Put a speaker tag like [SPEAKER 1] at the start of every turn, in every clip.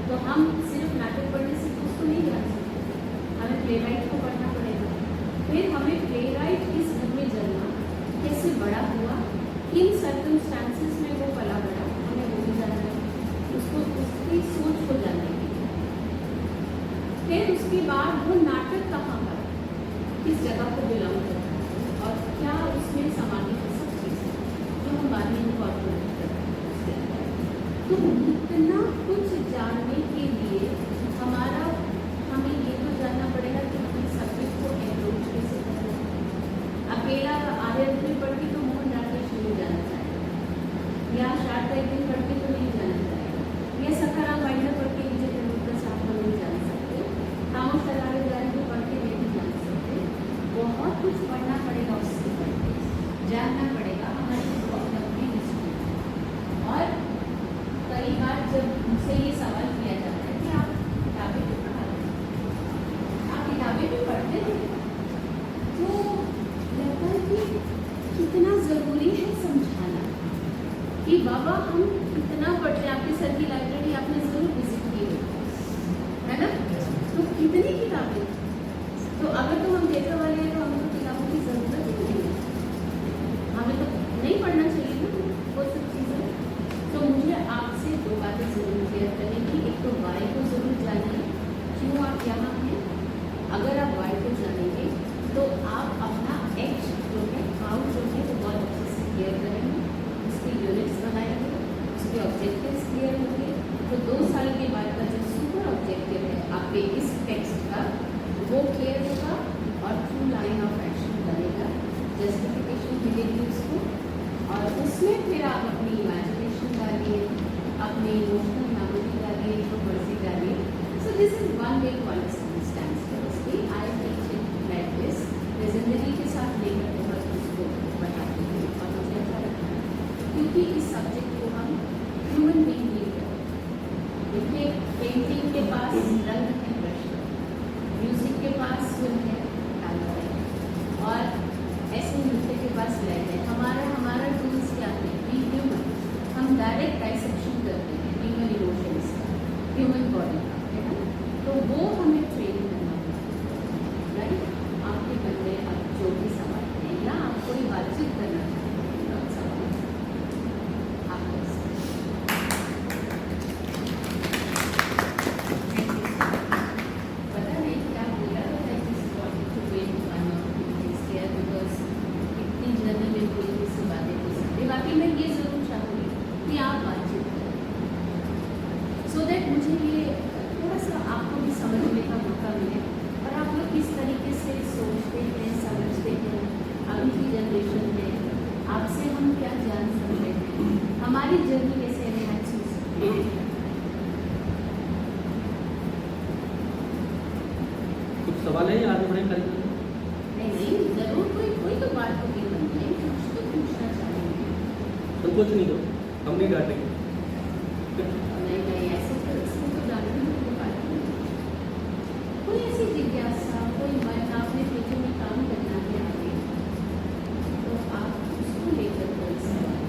[SPEAKER 1] तो हम सिर्फ नाटक पढ़ने से तो उसको नहीं जान सकते, हमें प्ले राइट को पढ़ना पड़ेगा। फिर हमें प्ले राइट किस घर में जन्मा, कैसे बड़ा हुआ, किन सर्कमस्टांसेस में वो पला बड़ा, हमें वो भी जानना है, उसको उसकी सोच को जानने के लिए। फिर उसके बाद वो नाटक कहाँ का, किस जगह को बिलोंग करता है और क्या उसमें समाहित है सब चीज़ें जो हम बाद में इनकॉर्पोरेट करते हैं। तो इतना कुछ जानने के लिए हमें ये तो जानना पड़ेगा कि हमें सब्जेक्ट को अप्रोच कैसे करना है। अकेला आधे दिन पढ़ के तो मोहन राकेश नहीं जाना चाहेगा, या शार्ट टाइप दिन पढ़ के तो नहीं जाना चाहेगा, या सखाराम बाइंडर पढ़ के विजय तेंदुलकर साहब को नहीं जान सकते, खामोश तलावेदारी को पढ़ के नहीं जान सकते। बहुत कुछ पढ़ना पड़ेगा, उससे जानना पड़ेगा हमारी अपनी हिस्ट्री। और कई बार जब मुझसे ये सवाल किया जाता है कि आप किताबें भी पढ़ाते हैं, आप किताबें भी पढ़ते थे, तो लगता है कि कितना ज़रूरी है समझाना कि बाबा हम कितना पढ़ते हैं। आपके सर की लाइब्रेरी आपने ज़रूर विजिट की है ना, तो कितनी किताबें, तो अगर तो हम जैसे वाले हैं तो हमें तो किताबों की ज़रूरत ही नहीं है, हमें तो नहीं पढ़ना चाहिए ना वो सब चीज़ें। तो मुझे आपसे दो बातें ज़रूर क्लियर करनी थी। एक तो वाई को ज़रूर जानिए, क्यों आप यहाँ हैं। अगर आप वाई को जानेंगे तो आप अपना एक्स जो है, हाउ जो है वो बहुत अच्छे से क्लियर करेंगे, उसकी यूनिट्स बनाएंगे, उसके ऑब्जेक्टिव्स क्लियर होंगे। तो 2 साल के बाद का जो सुपर ऑब्जेक्टिव है आपके इस टेक्स्ट का वो क्लियर होगा और थ्रू लाइन ऑफ एक्शन बनेगा, जस्टिफिकेशन मिलेगी उसको, और उसमें फिर आप अपनी इमेजिनेशन डालिए, अपनी इमोशनल मेमोरी डालिए, जो मर्जी डालिए। So this is one way to understand stand. I teach it like this, मैं जिंदगी के साथ लेकर बहुत उसको बताती हूँ और मुझे अच्छा लगता है क्योंकि इस सब्जेक्ट को हम ह्यूमन बीइंग नहीं करते। देखिए पेंटिंग के पास रंग है, ब्रश है, म्यूजिक के पास सुर है, ताल है, और ऐसे नृत्य के पास लय है। हमारा टूल्स क्या है, बी ह्यूमन। हम डायरेक्ट डाइसेक्शन करते हैं ह्यूमन इमोशंस का, ह्यूमन बॉडी का, है ना। तो वो हमें ट्रेन करना होगा, राइट। आपके मन में आप जो भी सवाल है या आप कोई बातचीत करना चाहते हैं, सवाल आप कर सकते हैं। पता नहीं क्या बोला था, इतनी जर्नी में कोई किसी बातें हो सकती। बाकी मैं ये ज़रूर चाहूँगी कि आप बातचीत करें, सो दैट मुझे ये थोड़ा सा आपको भी समझने का मौका मिले और आप लोग किस तरीके से सोचते हैं, समझते हैं, अभी की जनरेशन में आपसे हम क्या जान सकते हैं, हमारी जर्नी कैसे एनहांस हो सकती है।
[SPEAKER 2] कुछ सवाल है या आगे बढ़े करें?
[SPEAKER 1] नहीं, जरूर कोई तो बात होगी मन में, कुछ तो पूछना चाहेंगे।
[SPEAKER 2] संकोच नहीं दो, हम नहीं डांटेंगे।
[SPEAKER 1] नहीं ऐसे तो इसमें तो डांटने की बात नहीं। कोई ऐसी जिज्ञासा, कोई मन, आपने फ्यूचर में काम करना है आगे, तो आप उसको लेकर कोई सवाल,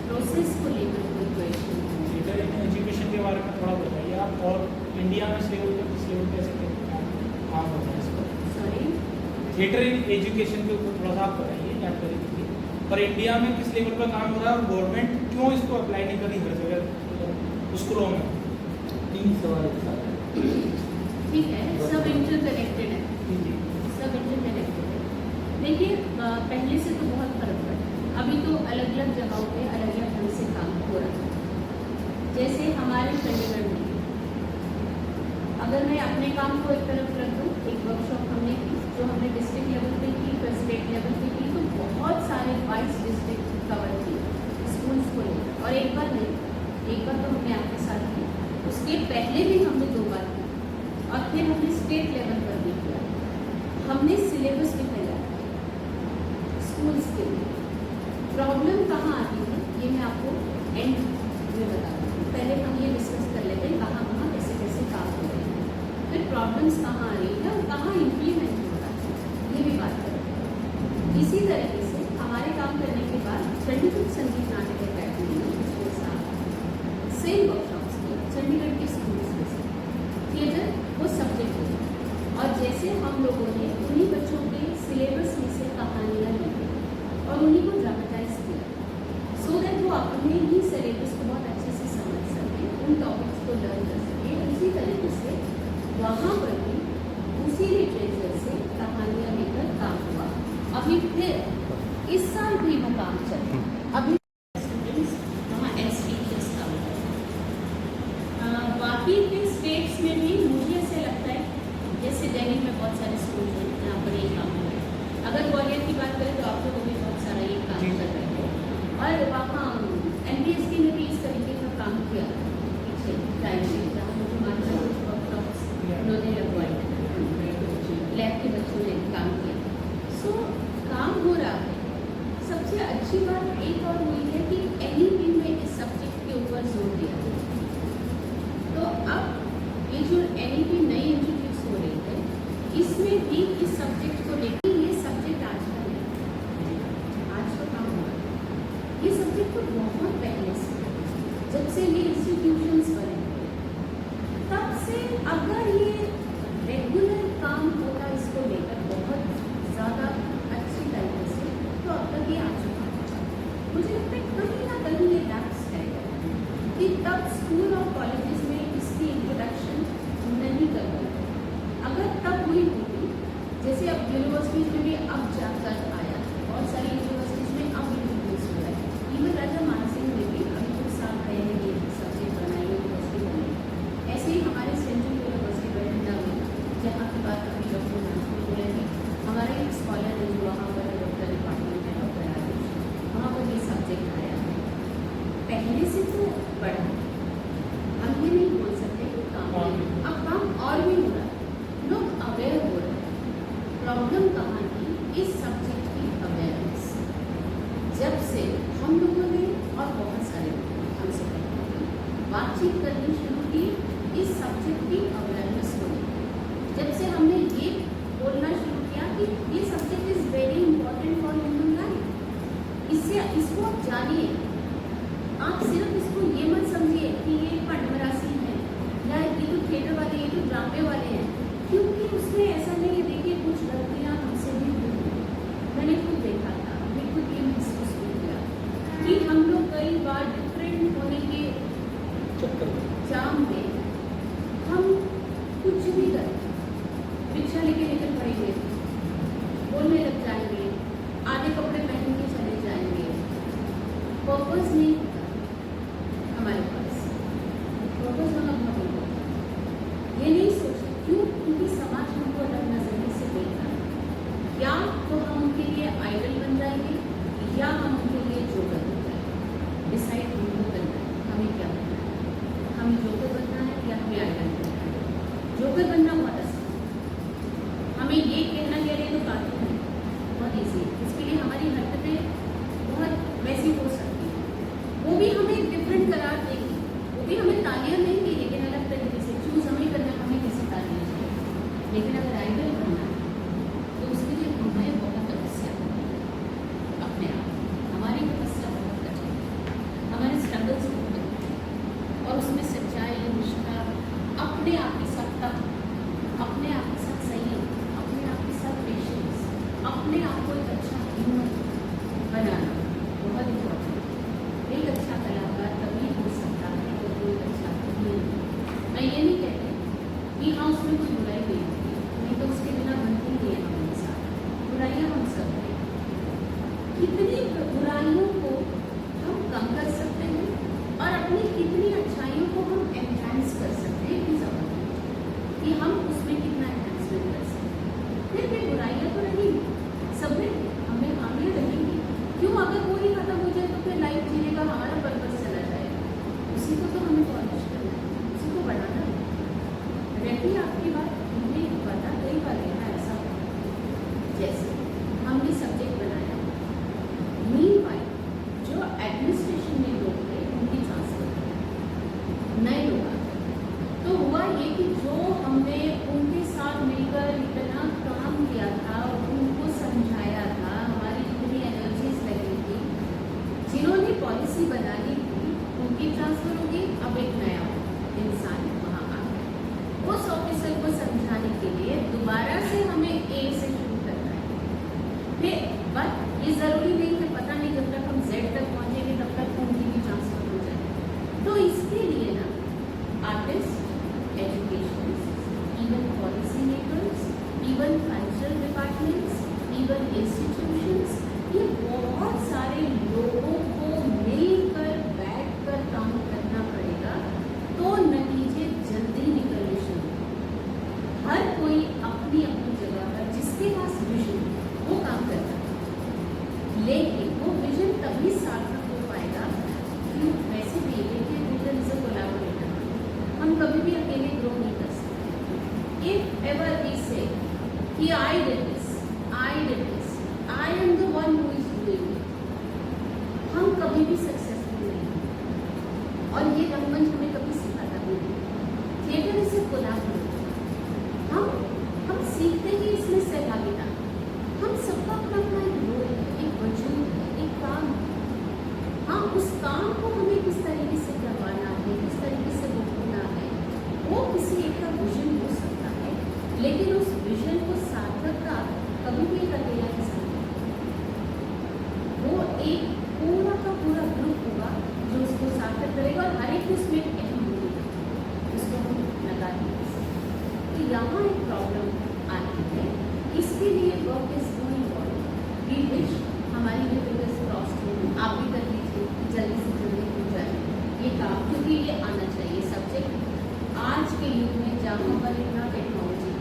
[SPEAKER 1] प्रोसेस को लेकर कोई क्वेश्चन।
[SPEAKER 3] एजुकेशन के बारे में थोड़ा बताइए आप, और इंडिया में इस लेवल कैसे काम होता है इसका।
[SPEAKER 1] सॉरी,
[SPEAKER 3] थिएटर एजुकेशन के ऊपर थोड़ा सा आप बताइए जानकारी दीजिए, और इंडिया में किस लेवल पर काम हो रहा है और गवर्नमेंट क्यों इसको अप्लाई नहीं कर रही हर जगह स्कूलों में।
[SPEAKER 2] 3 सवाल एक साथ हैं।
[SPEAKER 1] ठीक है, सब इंटरकनेक्टेड है, सब इंटरकनेक्टेड है। देखिए पहले से तो बहुत फर्क है, अभी तो अलग अलग जगहों पे अलग अलग ढंग से काम हो रहा है। जैसे हमारे चंडीगढ़ में, अगर मैं अपने काम को एक तरफ रख दूँ, एक वर्कशॉप हमने की जो हमने डिस्ट्रिक्ट लेवल पे की, फिर स्टेट लेवल पे की, तो बहुत सारे 22 डिस्ट्रिक्ट कवर किए स्कूल्स को लेकर, और एक बार नहीं, एक बार तो हमने आपके साथ की, उसके पहले भी हमने 2 बार की, और फिर हमने स्टेट लेवल पर भी किया। हमने सिलेबस भी फैलाया स्कूल्स के लिए। प्रॉब्लम कहाँ आती है ये मैं आपको एंड में बताती हूँ, पहले हम ये डिस्कस कर लेते हैं कहाँ कहाँ कैसे कैसे काम हो रहे हैं, फिर प्रॉब्लम्स कहाँ आ रही है और कहाँ इम्प्लीमेंट हो रहा है, ये भी बात करते हैं। इसी तरीके से हमारे काम करने के बाद चंडीगढ़ संगीत नाटक अकेडमी ने पिछले साल सेम वर्कशॉप्स की, वहाँ पर भी उसी लिटरेचर से कहानियाँ लेकर काम हुआ। अभी फिर इस साल भी वो काम चल रहा है। अभी स्टूडेंट्स वहाँ एस टीचर्स काम कर रहे हैं। बाकी के स्टेट्स में भी मुझे ऐसे लगता है, जैसे दिल्ली में बहुत सारे स्कूल हैं यहाँ पर ये काम हो रहा है। अगर ग्वालियर की बात करें तो आप लोग भी बहुत सारा ये काम कर रहे हैं, और वहाँ NBSD ने भी इस तरीके का काम किया पीछे टाइम से, जहाँ मुझे मानता है कुछ वर्कशॉप्स उन्होंने लगवाए, लैब के बच्चों ने काम किया। सो काम हो रहा है। सबसे अच्छी बात एक और हुई है कि NEP में इस सब्जेक्ट के ऊपर जोर दिया गया। तो अब ये जो NEP नई इंट्रोड्यूस हो रही है, इसमें भी इस सब्जेक्ट को लेकर, ये सब्जेक्ट आज का नहीं, आज का काम हुआ। ये सब्जेक्ट तो बहुत पहले से, जब से ये इंस्टीट्यूशंस बने तब से, अगर ये रेगुलर काम होता इसको लेकर बहुत ज़्यादा अच्छी तरीके से, तो अब तक ये आ चुका है। मुझे लगता है कहीं ना कहीं ये लैप्स है कि तब स्कूल और कॉलेजेस में इसकी इंट्रोडक्शन नहीं कर पाते। अगर तब हुई होती, जैसे अब यूनिवर्सिटीज़ में भी अब जाकर आया, बहुत सारी यूनिवर्सिटीज़ में अब इंट्रोड्यूस हुआ है। इवन राजा मानसिंह ने भी अभी कुछ साल पहले ये सब्जेक्ट बनाई, यूनिवर्सिटी बनाई। ऐसे ही हमारे सेंट्रल यूनिवर्सिटी बठिंडा में, जहाँ की बात अभी डॉक्टर नाथपुर बोले थे, हमारे एक स्कॉलर है जो वहाँ पर डॉक्टर डिपार्टमेंट है, डॉक्टर राजेश, वहाँ पर ये सब्जेक्ट आया है। पहले से तो बढ़ा, हम ये नहीं बोल सकते कि काम नहीं, अब काम और भी हो रहा है, लोग अवेयर हो रहे हैं। प्रॉब्लम कहाँ की? इस सब्जेक्ट की अवेयरनेस। जब से हम लोगों ने और बहुत सारे लोग हमसे बातचीत करनी शुरू की, इस सब्जेक्ट की अवेयरनेस हो गई। जब से हमने ये बोलना शुरू किया कि ये subject is very important for human life, इसको आप जानिए। आप सिर्फ इसको ये मत समझिए कि ये पंडमरासी है या ये तो थिएटर वाले, ये तो ड्रामे वाले हैं, क्योंकि उसमें ऐसा नहीं है। देखिए कुछ गलतियाँ हमसे भी हुई, मैंने खुद देखा था, मैं खुद ये महसूस किया कि हम लोग कई बार डिफरेंट होने के जाम में हम कुछ भी करते, रिक्शा लेके निकल पड़ेंगे, बोलने लग जाएंगे, आधे कपड़े पहन के चले जाएंगे, पर्पस नहीं होता हमारे पास। पर्पस होना बहुत इम्पोर्टेंट। ये नहीं सोचते, क्यों? क्योंकि समाज हमको अलग नजरिए से देख रहा है। या तो हम उनके लिए आइडल बन जाएंगे, या हम उनके लिए जोकर बन जाएंगे। डिसाइड हमको करना है, हमें क्या बनना है। हमें जोकर बनना है या हमें आइडल बनना है? जोकर बनना बहुत आसान है। हमें ये कहना कह रहे हैं तो कार्टून है, बहुत ईजी है। इसके लिए हमारी हरकतें बहुत वैसी हो सकती हैं, वो भी हमें डिफरेंट करार देगी, वो भी हमें तालियां देंगी, लेकिन अलग तरीके से चूज हमें करना, हमें किसी तालियां चाहिए। लेकिन अगर आइडल बनना है तो उसके लिए हमें बहुत तपस्या करनी है अपने आप। हमारी तपस्या बहुत कठिन है, हमारे स्ट्रगल्स बहुत कठिन है, और उसमें सच्चाई, निष्ठा, अपने आप के साथ तप, अपने आप के साथ संयम, अपने आप के साथ पेशेंस, अपने आप को एक अच्छा ह्यूमन बनाना बहुत इम्पोर्टेंट है। एक अच्छा कलाकार तभी हो सकता है तो कोई अच्छा कभी नहीं। मैं ये नहीं कहती कि हाँ उसमें कोई बुराई नहीं होती, नहीं तो उसके बिना बनती नहीं है हमारे साथ। बुराइयाँ हम सब हैं, कितनी बुराइयों को हम कम कर सकते हैं और अपनी कितनी अच्छाइयों को हम एनहांस कर सकते हैं, कि ज़बरदस्त I did this, I am the one who is doing it. हम कभी भी सक्सेसफुल नहीं हैं। और ये रंगमंच हमें कभी सिखाता भी नहीं। थिएटर इसे कोलैबोरेट, हम सीखते ही इसमें सहभागिता। हम सबका अपना अपना एक रोल है, एक वजूद है, एक काम है। हाँ, उस काम को हमें किस तरीके से करवाना है, किस तरीके से रोकना है, वो किसी एक का विजन हो सकता है, लेकिन उस विजन को सार्थकता कभी भी एक अकेला इंसान नहीं। वो एक पूरा का पूरा ग्रुप होगा जो उसको सार्थक करेगा और हर एक उसमें एक अहम भूमिका उसको हम लगा देंगे। तो यहाँ एक प्रॉब्लम आती है, इसके लिए work is going on. We wish हमारी जो फिगर्स क्रॉस हो, आप भी कर लीजिए, जल्दी से जल्दी हो जाए ये काम, क्योंकि ये आना चाहिए सब्जेक्ट। आज के युग में जहाँ पर इतना टेक्नोलॉजी,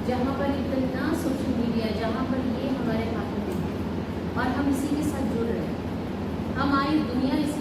[SPEAKER 1] जहाँ पर इतना सोशल मीडिया, जहाँ पर ये हमारे हाथों में है और हम इसी के साथ जुड़ रहे हैं, हमारी दुनिया इस